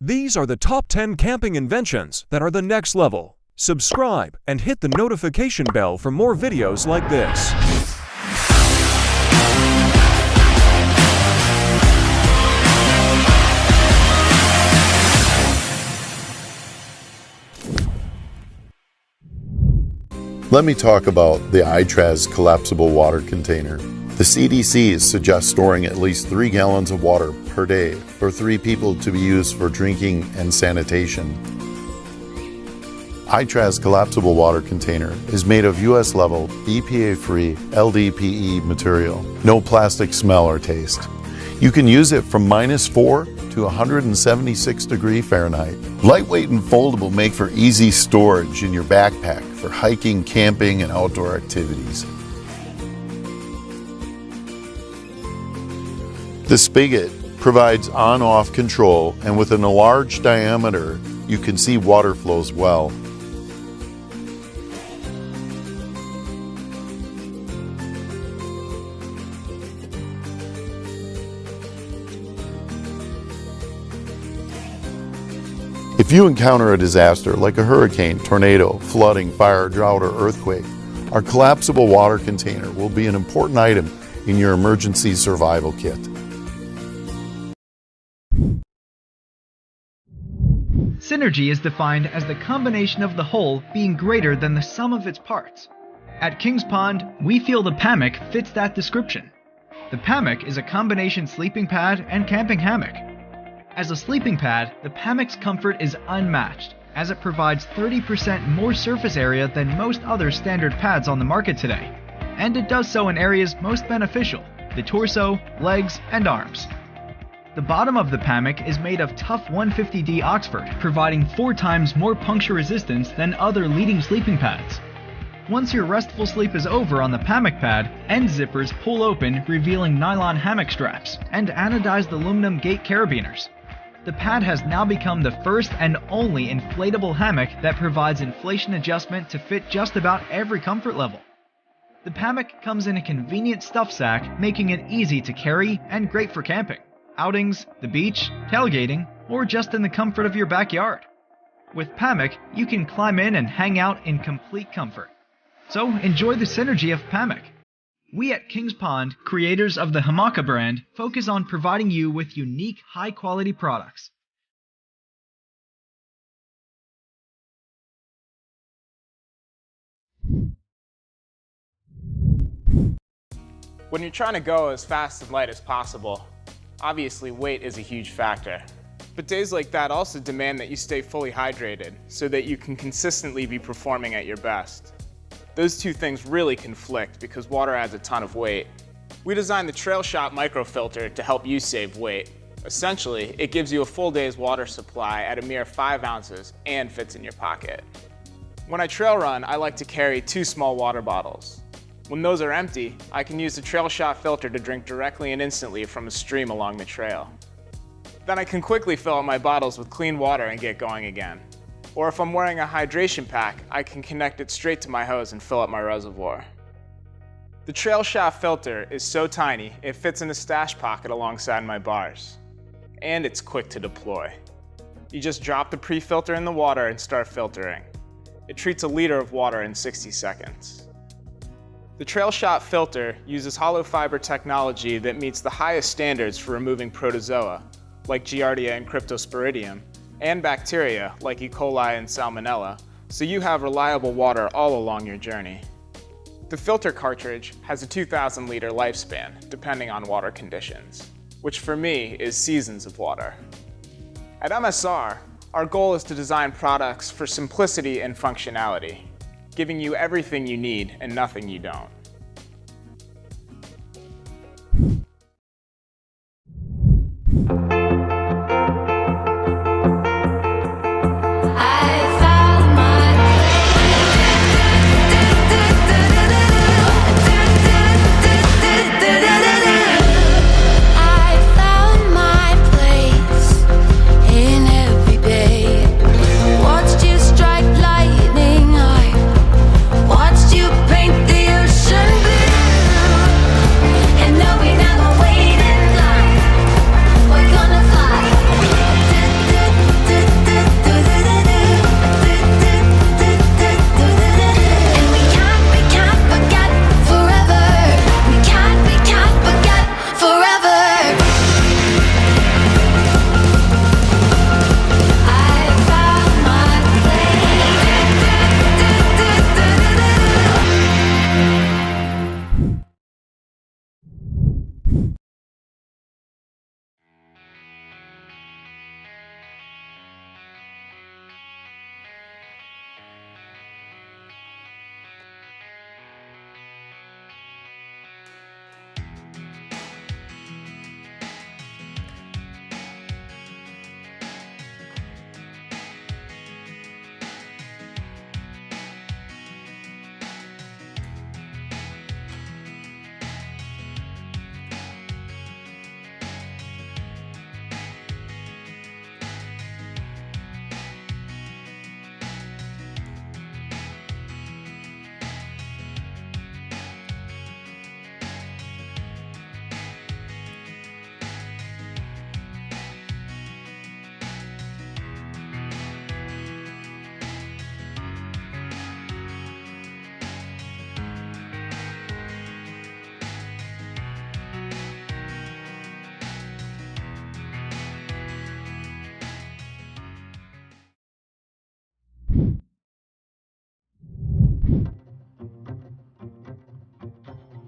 These are the top 10 camping inventions that are the next level. Subscribe and hit the notification bell for more videos like this. Let me talk about the ITRAZ collapsible water container. The CDC suggests storing at least 3 gallons of water per day for 3 people to be used for drinking and sanitation. ITRAZ collapsible water container is made of US level, BPA-free LDPE material. No plastic smell or taste. You can use it from -4 to 176 degrees Fahrenheit. Lightweight and foldable make for easy storage in your backpack for hiking, camping, and outdoor activities. The spigot provides on-off control, and with an enlarged diameter, you can see water flows well. If you encounter a disaster like a hurricane, tornado, flooding, fire, drought, or earthquake, our collapsible water container will be an important item in your emergency survival kit. Synergy is defined as the combination of the whole being greater than the sum of its parts. At Kings Pond, we feel the Pammock fits that description. The Pammock is a combination sleeping pad and camping hammock. As a sleeping pad, the Pammock's comfort is unmatched, as it provides 30% more surface area than most other standard pads on the market today. And it does so in areas most beneficial, the torso, legs, and arms. The bottom of the Pammock is made of tough 150D Oxford, providing 4 times more puncture resistance than other leading sleeping pads. Once your restful sleep is over on the Pammock pad, end zippers pull open, revealing nylon hammock straps and anodized aluminum gate carabiners. The pad has now become the first and only inflatable hammock that provides inflation adjustment to fit just about every comfort level. The Pammock comes in a convenient stuff sack, making it easy to carry and great for camping, outings, the beach, tailgating, or just in the comfort of your backyard. With Pammock, you can climb in and hang out in complete comfort. So enjoy the synergy of Pammock. We at Kings Pond, creators of the Hammaka brand, focus on providing you with unique, high-quality products. When you're trying to go as fast and light as possible, obviously weight is a huge factor. But days like that also demand that you stay fully hydrated so that you can consistently be performing at your best. Those two things really conflict because water adds a ton of weight. We designed the TrailShot microfilter to help you save weight. Essentially, it gives you a full day's water supply at a mere 5 ounces and fits in your pocket. When I trail run, I like to carry 2 small water bottles. When those are empty, I can use the TrailShot filter to drink directly and instantly from a stream along the trail. Then I can quickly fill up my bottles with clean water and get going again. Or if I'm wearing a hydration pack, I can connect it straight to my hose and fill up my reservoir. The TrailShot filter is so tiny, it fits in a stash pocket alongside my bars. And it's quick to deploy. You just drop the pre-filter in the water and start filtering. It treats a liter of water in 60 seconds. The TrailShot filter uses hollow fiber technology that meets the highest standards for removing protozoa, like Giardia and Cryptosporidium, and bacteria like E. coli and Salmonella, so you have reliable water all along your journey. The filter cartridge has a 2,000 liter lifespan, depending on water conditions, which for me is seasons of water. At MSR, our goal is to design products for simplicity and functionality, giving you everything you need and nothing you don't. Watched you strike lightning, I watched you paint the ocean.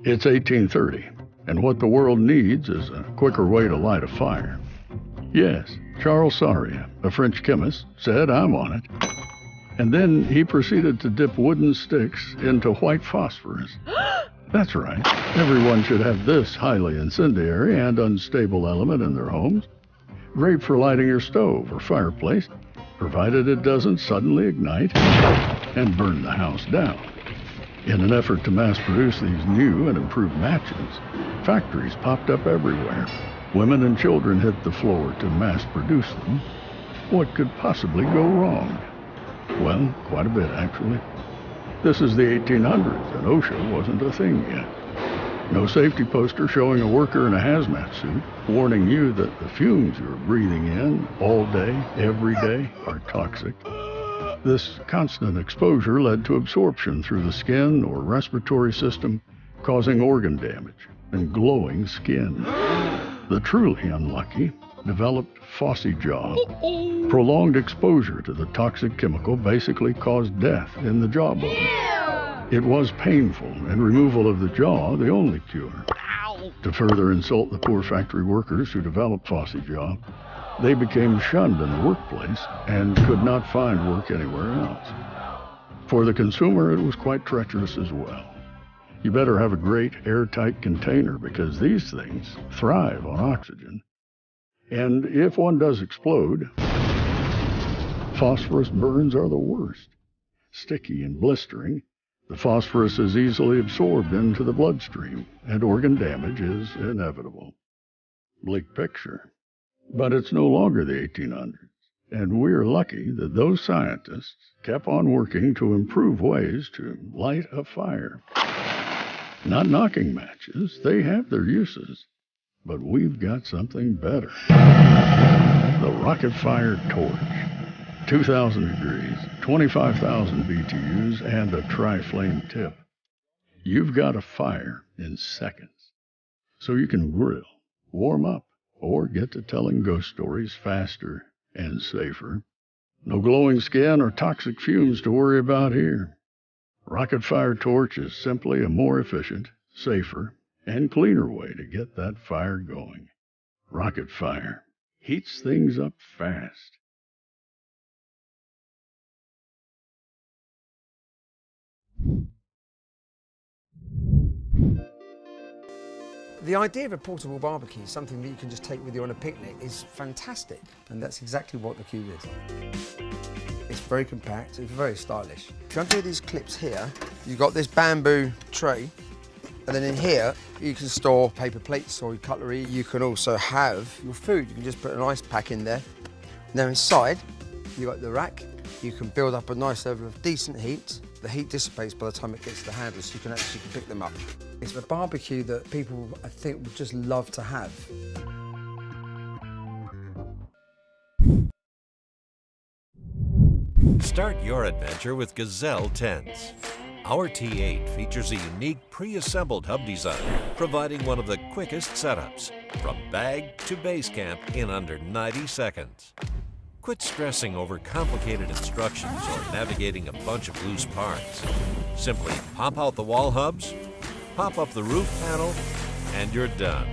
It's 1830, and what the world needs is a quicker way to light a fire. Yes, Charles Sarria, a French chemist, said, "I'm on it." And then he proceeded to dip wooden sticks into white phosphorus. That's right. Everyone should have this highly incendiary and unstable element in their homes. Great for lighting your stove or fireplace, provided it doesn't suddenly ignite and burn the house down. In an effort to mass produce these new and improved matches, factories popped up everywhere. Women and children hit the floor to mass produce them. What could possibly go wrong? Well, quite a bit, actually. This is the 1800s, and OSHA wasn't a thing yet. No safety poster showing a worker in a hazmat suit warning you that the fumes you're breathing in all day, every day, are toxic. This constant exposure led to absorption through the skin or respiratory system, causing organ damage and glowing skin. The truly unlucky developed phossy jaw. Prolonged exposure to the toxic chemical basically caused death in the jawbone. It was painful, and removal of the jaw the only cure. To further insult the poor factory workers who developed phossy jaw, they became shunned in the workplace and could not find work anywhere else. For the consumer, it was quite treacherous as well. You better have a great airtight container because these things thrive on oxygen. And if one does explode, phosphorus burns are the worst. Sticky and blistering, the phosphorus is easily absorbed into the bloodstream, and organ damage is inevitable. Bleak picture. But it's no longer the 1800s, and we're lucky that those scientists kept on working to improve ways to light a fire. Not knocking matches, they have their uses. But we've got something better. The ROCKETFIRE torch. 2,000 degrees, 25,000 BTUs, and a tri-flame tip. You've got a fire in seconds. So you can grill, warm up, or get to telling ghost stories faster and safer. No glowing skin or toxic fumes to worry about here. ROCKETFIRE torch is simply a more efficient, safer, and cleaner way to get that fire going. ROCKETFIRE heats things up fast. The idea of a portable barbecue, something that you can just take with you on a picnic, is fantastic, and that's exactly what the Cube is. It's very compact, it's very stylish. If you undo these clips here, you've got this bamboo tray, and then in here, you can store paper plates or your cutlery. You can also have your food. You can just put an ice pack in there. Now inside, you've got the rack. You can build up a nice level of decent heat. The heat dissipates by the time it gets to the handle, so you can actually pick them up. It's a barbecue that people, I think, would just love to have. Start your adventure with Gazelle tents. Our T8 features a unique pre-assembled hub design, providing one of the quickest setups, from bag to base camp in under 90 seconds. Quit stressing over complicated instructions or navigating a bunch of loose parts. Simply pop out the wall hubs, pop up the roof panel, and you're done.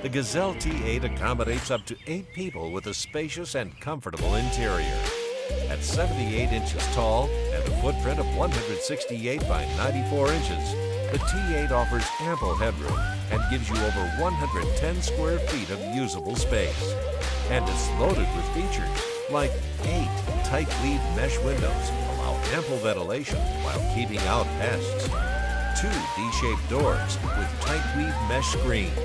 The Gazelle T8 accommodates up to 8 people with a spacious and comfortable interior. At 78 inches tall and a footprint of 168 by 94 inches, the T8 offers ample headroom and gives you over 110 square feet of usable space. And it's loaded with features like 8 tight-lead mesh windows allow ample ventilation while keeping out pests, 2 D-shaped doors with tight-weave mesh screens,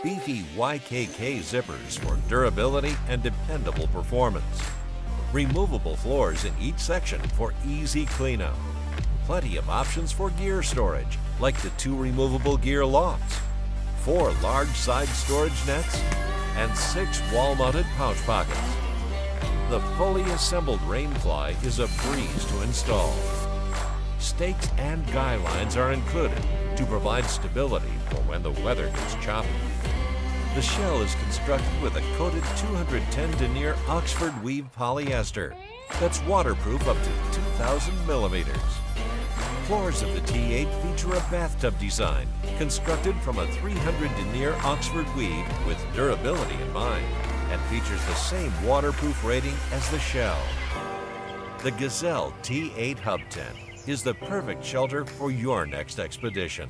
beefy YKK zippers for durability and dependable performance, removable floors in each section for easy cleanup, plenty of options for gear storage, like the 2 removable gear lofts, 4 large side storage nets, and 6 wall-mounted pouch pockets. The fully assembled rainfly is a breeze to install. Stakes and guy lines are included to provide stability for when the weather gets choppy. The shell is constructed with a coated 210 denier Oxford weave polyester that's waterproof up to 2,000 millimeters. Floors of the T8 feature a bathtub design constructed from a 300 denier Oxford weave with durability in mind, and features the same waterproof rating as the shell. The Gazelle T8 Hub Tent is the perfect shelter for your next expedition.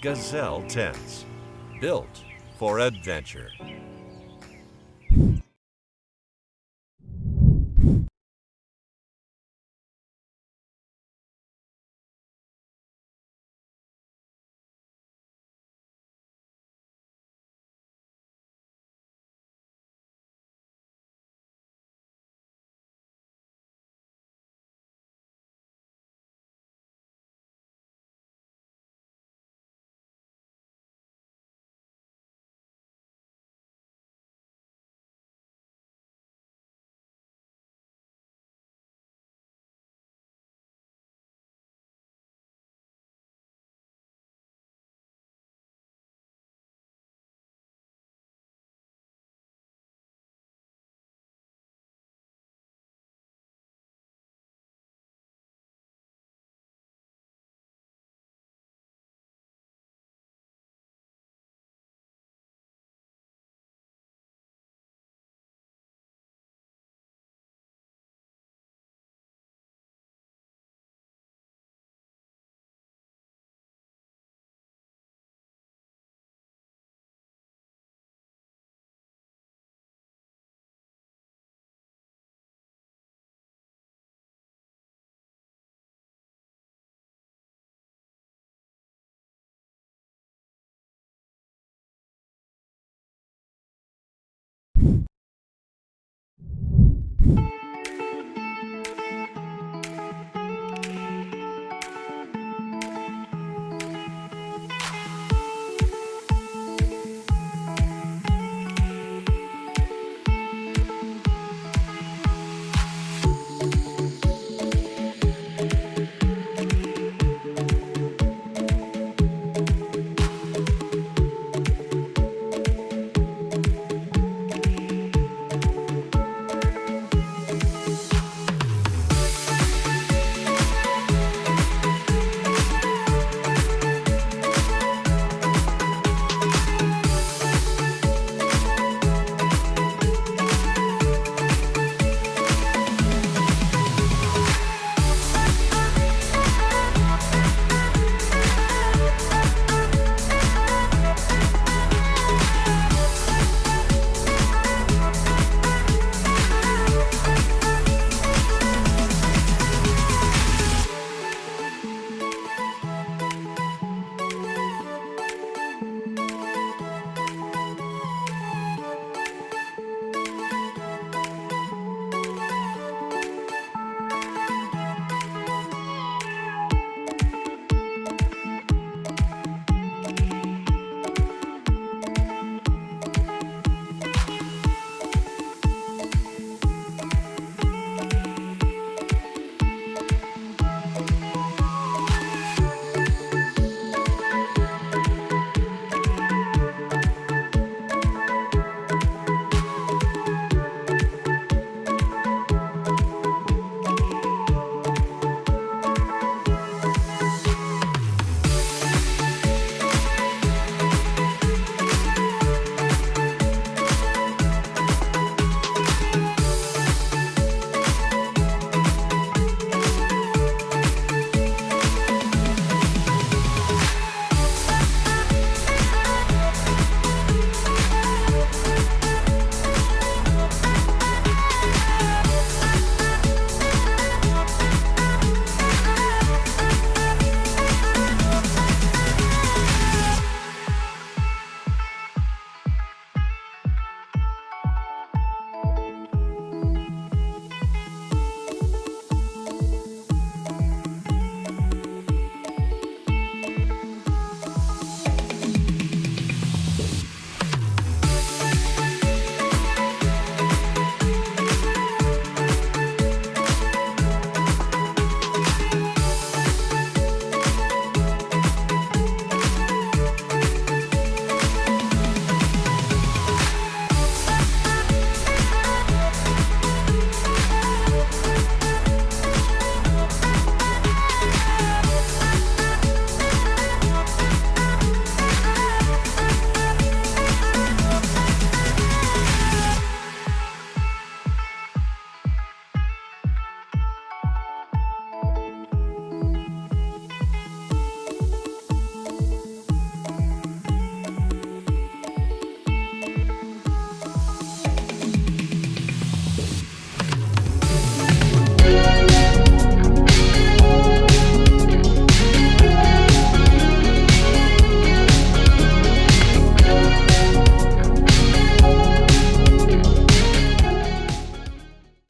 Gazelle Tents, built for adventure.